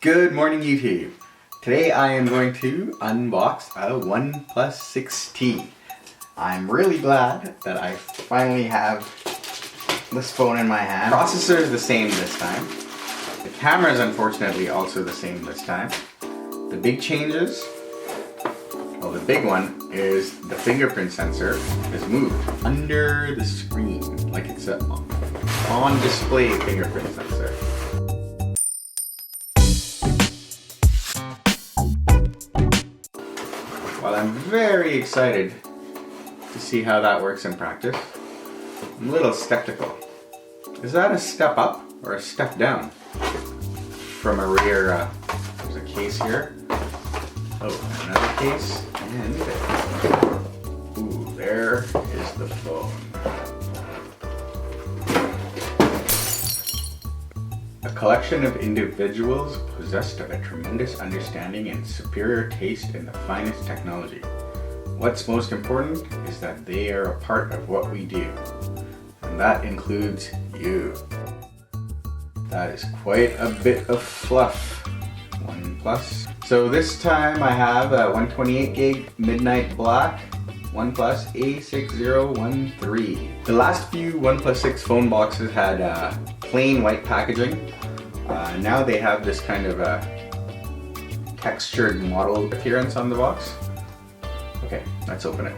Good morning YouTube. Today I am going to unbox a OnePlus 6T. I'm really glad that I finally have this phone in my hand. Processor is the same this time. The camera is unfortunately also the same this time. The big changes, well, the big one is the fingerprint sensor is moved under the screen, like it's an on display fingerprint sensor. While I'm very excited to see how that works in practice, I'm a little skeptical. Is that a step up or a step down from a rear, there's a case here. Oh, another case, and ooh, there is the phone. A collection of individuals possessed of a tremendous understanding and superior taste in the finest technology. What's most important is that they are a part of what we do, and that includes you. That is quite a bit of fluff, OnePlus. So this time I have a 128 gig Midnight Black OnePlus A6013. The last few OnePlus 6 phone boxes had plain white packaging. Now they have this kind of textured mottled appearance on the box. Okay, let's open it.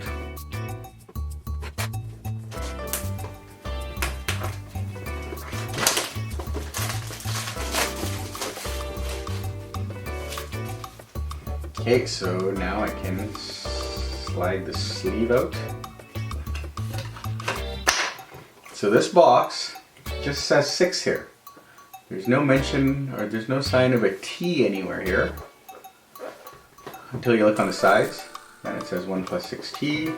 Okay, so now I can slide the sleeve out. So this box just says 6 here. There's no mention, or there's no sign of a T anywhere here until you look on the sides. Then it says OnePlus 6T,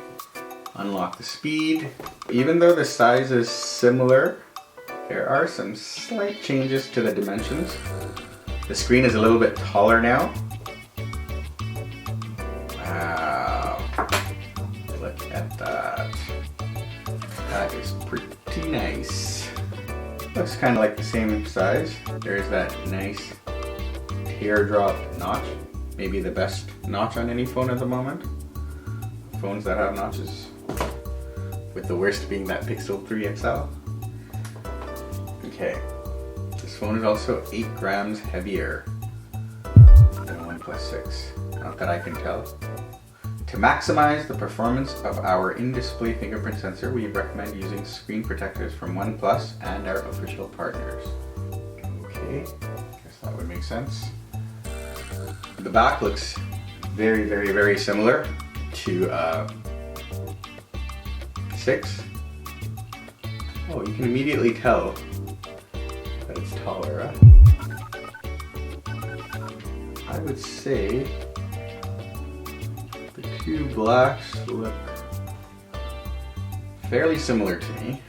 unlock the speed. Even though the size is similar, there are some slight changes to the dimensions. The screen is a little bit taller now. Wow, look at that. That is pretty nice. Looks kind of like the same size. There's that nice teardrop notch. Maybe the best notch on any phone at the moment. Phones that have notches, with the worst being that Pixel 3 XL. Okay, this phone is also 8 grams heavier than OnePlus 6. Not that I can tell. To maximize the performance of our in-display fingerprint sensor, we recommend using screen protectors from OnePlus and our official partners. Okay, guess that would make sense. The back looks very similar to 6. Oh, you can immediately tell that it's taller, huh? I would say the two blacks look fairly similar to me.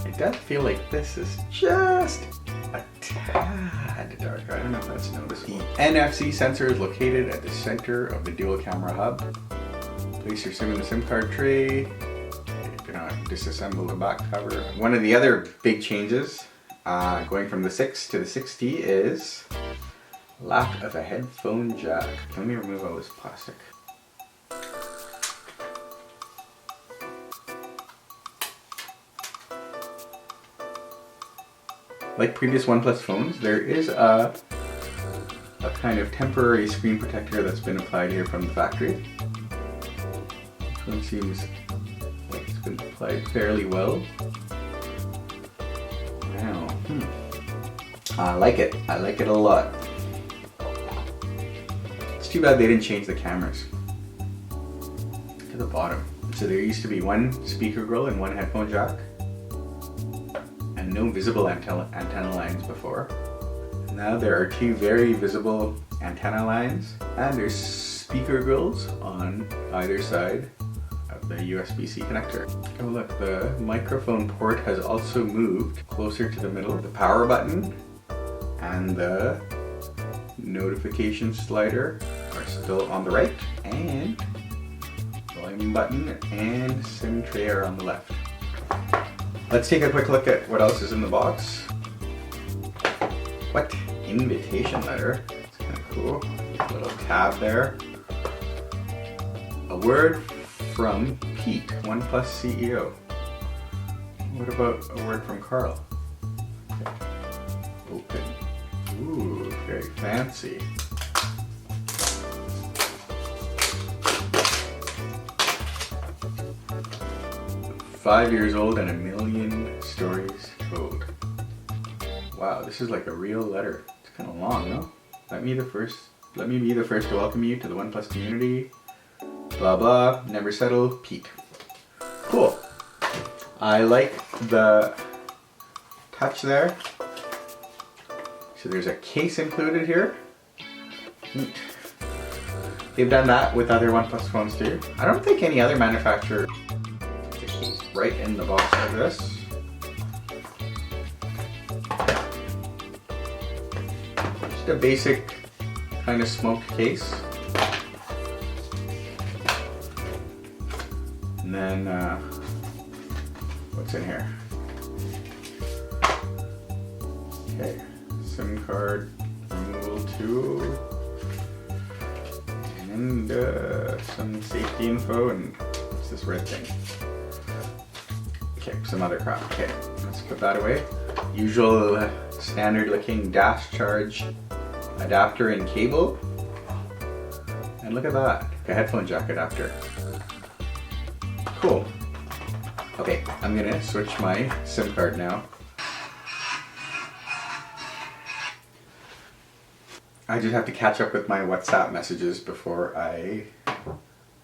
It does feel like this is just a tad darker. I don't know if that's noticeable. The NFC sensor is located at the center of the dual camera hub. Place your SIM in the SIM card tray. You're gonna disassemble the back cover. One of the other big changes going from the 6 to the 6T is lack of a headphone jack. Let me remove all this plastic. Like previous OnePlus phones, there is a kind of temporary screen protector that's been applied here from the factory. This one seems like it's been applied fairly well. Wow. I like it. I like it a lot. It's too bad they didn't change the cameras to the bottom. So there used to be one speaker grill and one headphone jack, and no visible antenna lines before. Now there are 2 very visible antenna lines, and there's speaker grills on either side of the USB-C connector. Oh look, the microphone port has also moved closer to the middle. The power button and the notification slider are still on the right, and volume button and SIM tray are on the left. Let's take a quick look at what else is in the box. What? invitation letter. It's kind of cool. Little tab there. A word from Pete, OnePlus CEO. What about a word from Carl? Okay. Open. Ooh, very fancy. "5 years old and a million stories told." Wow, this is like a real letter. It's kind of long, no? Let me be the first to welcome you to the OnePlus community. Blah blah, never settle, Pete. Cool. I like the touch there. So there's a case included here. Neat. They've done that with other OnePlus phones too. I don't think any other manufacturer puts a case right in the box like this. Just a basic kind of smoked case. And then, what's in here? Okay, SIM card removal tool, and some safety info, and what's this red thing? Okay, some other crap. Okay, let's put that away. Usual standard looking dash charge adapter and cable. And look at that, a headphone jack adapter. Cool. Okay, I'm gonna switch my SIM card now. I just have to catch up with my WhatsApp messages before I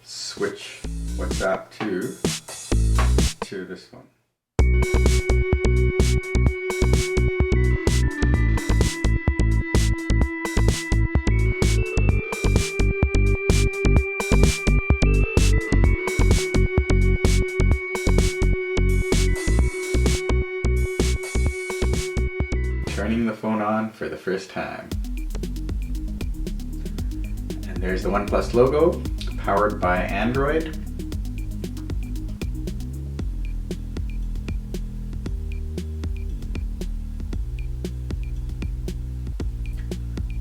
switch WhatsApp to this one. Turning the phone on for the first time. And there's the OnePlus logo, powered by Android.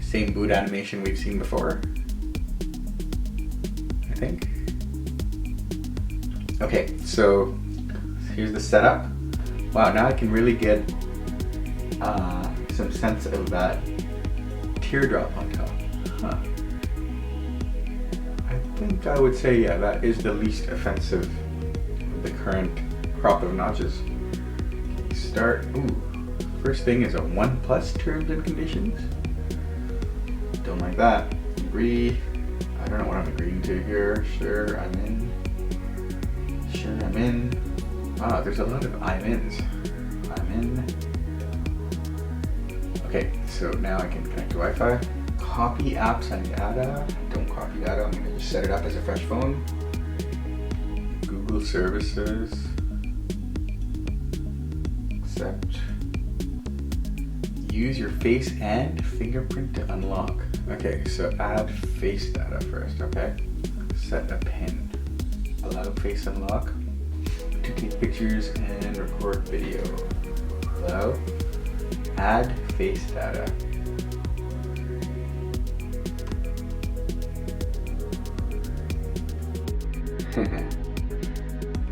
Same boot animation we've seen before, I think. Okay, so here's the setup. Wow, now I can really get some sense of that teardrop on top. Huh. I think I would say, yeah, that is the least offensive of the current crop of notches. Okay, start. Ooh, first thing is a OnePlus terms and conditions. Don't like that. Agree. I don't know what I'm agreeing to here. Sure, I'm in. Sure, I'm in. Wow, there's a lot of I'm ins. I'm in. Okay, so now I can connect to Wi-Fi. Copy apps and data. Don't copy data, I'm gonna just set it up as a fresh phone. Google services. Accept. Use your face and fingerprint to unlock. Okay, so add face data first, okay? Set a pin. Allow face unlock to take pictures and record video. Allow. Add face data.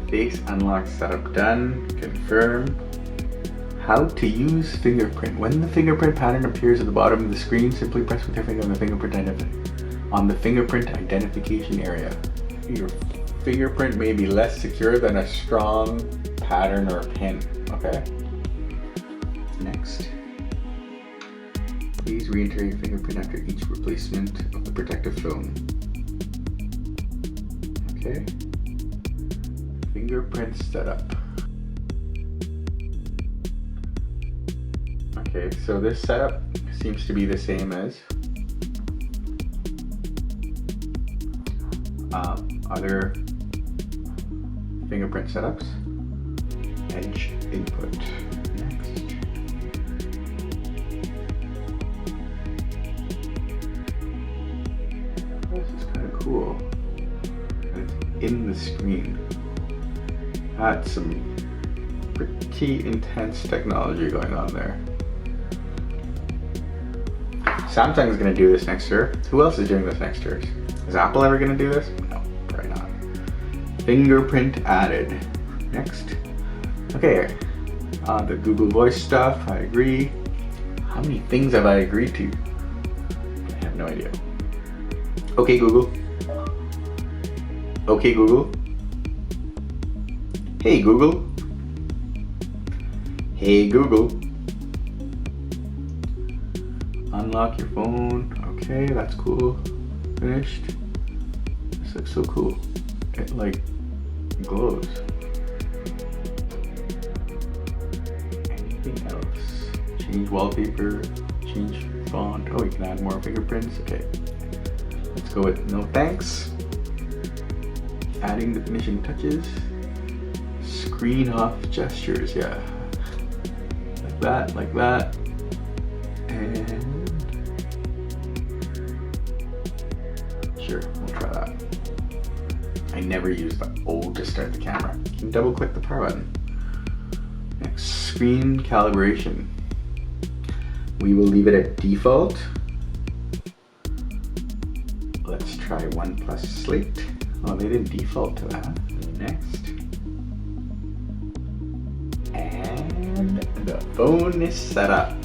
Face unlock setup done. Confirm. How to use fingerprint. When the fingerprint pattern appears at the bottom of the screen, simply press with your finger on the fingerprint identification area. Your fingerprint may be less secure than a strong pattern or a pin. Okay. Next. Please re-enter your fingerprint after each replacement of the protective film. Okay. Fingerprint setup. Okay, so this setup seems to be the same as other fingerprint setups. Edge input. Next. This is kind of cool. It's in the screen. That's some pretty intense technology going on there. Samsung is gonna do this next year. Who else is doing this next year? Is Apple ever gonna do this? No, probably not. Fingerprint added. Next. Okay, the Google Voice stuff, I agree. How many things have I agreed to? I have no idea. Okay, Google. Okay, Google. Hey, Google. Hey, Google. Unlock your phone. Okay, that's cool. Finished. This looks so cool. It like glows. Anything else? Change wallpaper. Change font. Oh, you can add more fingerprints. Okay. Let's go with no thanks. Adding the finishing touches. Screen off gestures. Yeah. Like that. Like that. And sure, we'll try that. I never use the O to start the camera. You can double click the power button. Next, screen calibration. We will leave it at default. Let's try OnePlus Slate. Oh, they didn't default to that. Next. And the phone is set up.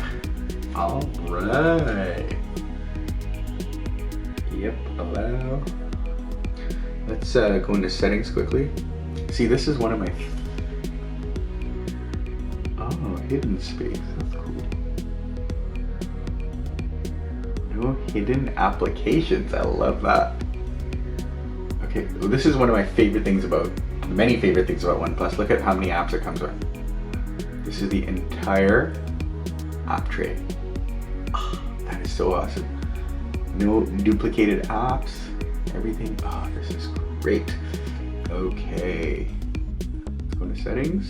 All right. Yep, allow. Let's go into settings quickly. See, this is one of my... Oh, hidden space. That's cool. No hidden applications. I love that. Okay, well, this is one of my favorite things about... Many favorite things about OnePlus. Look at how many apps it comes with. This is the entire app tray. Oh, that is so awesome. No duplicated apps, everything. Oh, this is great. Okay, let's go to settings.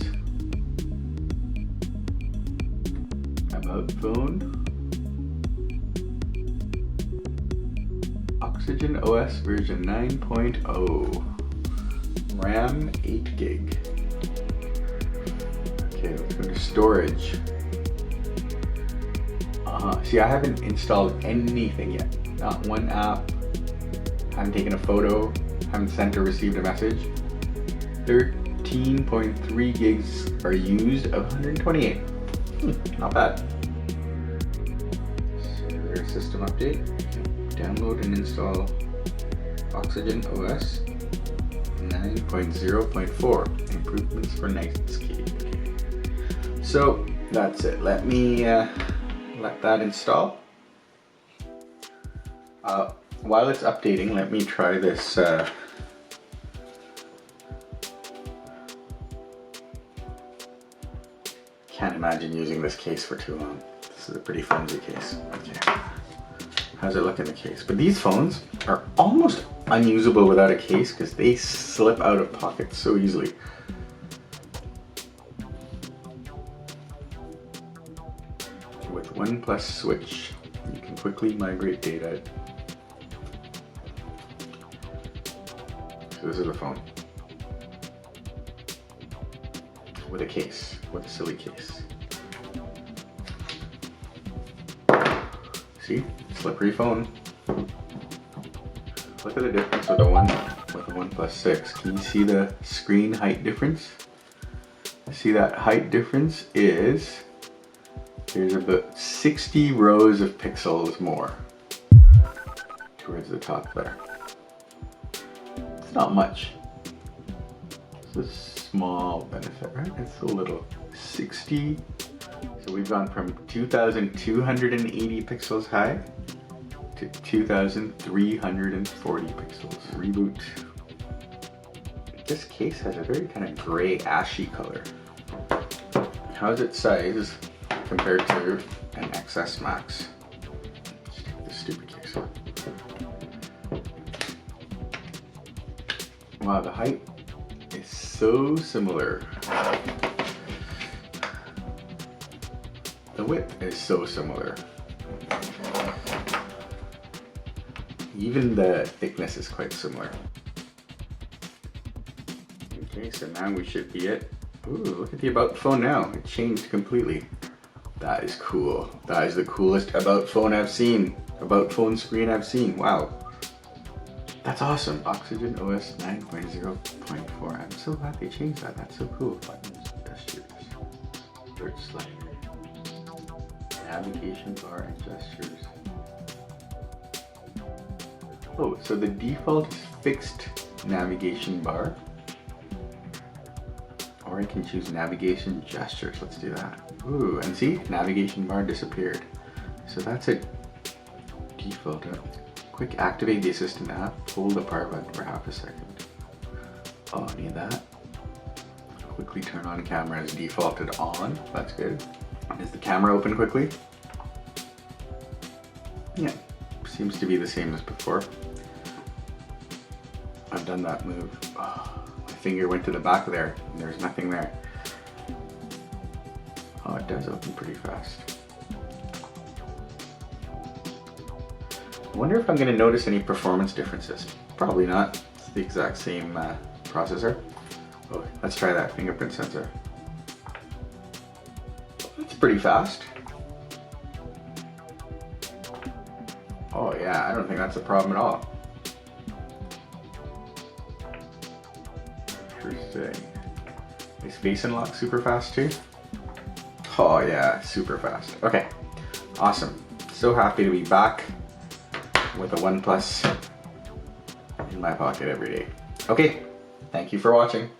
About phone. Oxygen OS version 9.0. RAM 8 gig. Okay, let's go to storage. See, I haven't installed anything yet. Not one app. Haven't taken a photo. Haven't sent or received a message. 13.3 gigs are used of 128. Not bad. Server system update. Download and install Oxygen OS 9.0.4. Improvements for Nightscape. So that's it. Let me let that install. While it's updating, let me try this. Can't imagine using this case for too long. This is a pretty flimsy case. Okay. How's it look in the case? But these phones are almost unusable without a case because they slip out of pockets so easily. With OnePlus Switch, you can quickly migrate data. So this is the phone. With a case, with a silly case. See? Slippery phone. Look at the difference with the OnePlus 6. Can you see the screen height difference? See that height difference is there's about 60 rows of pixels more towards the top there. It's not much. It's a small benefit, right? It's a little 60. So we've gone from 2,280 pixels high to 2,340 pixels. Reboot. This case has a very kind of gray, ashy color. How's its size compared to an XS Max? Just take this stupid case off. Wow, the height is so similar. The width is so similar. Even the thickness is quite similar. Okay, so now we should be at, ooh, look at the About phone now. It changed completely. That is cool. That is the coolest About phone I've seen. about phone screen I've seen. Wow. That's awesome. Oxygen OS 9.0.4. I'm so glad they changed that. That's so cool. Buttons, gestures, search slider, navigation bar and gestures. Oh, so the default is fixed navigation bar. Or I can choose navigation gestures. Let's do that. Ooh, and see, navigation bar disappeared. So that's a default. Quick activate the assistant app. Hold the power button for half a second. Oh, I need that. Quickly turn on camera as defaulted on. That's good. Is the camera open quickly? Yeah, seems to be the same as before. I've done that move. Oh, my finger went to the back there and there's nothing there. Oh, it does open pretty fast. I wonder if I'm going to notice any performance differences. Probably not. It's the exact same processor. Oh, let's try that fingerprint sensor. It's pretty fast. Oh yeah, I don't think that's a problem at all. Interesting. Is face unlock super fast too? Oh yeah, super fast. Okay, awesome. So happy to be back with a OnePlus in my pocket every day. Okay, thank you for watching.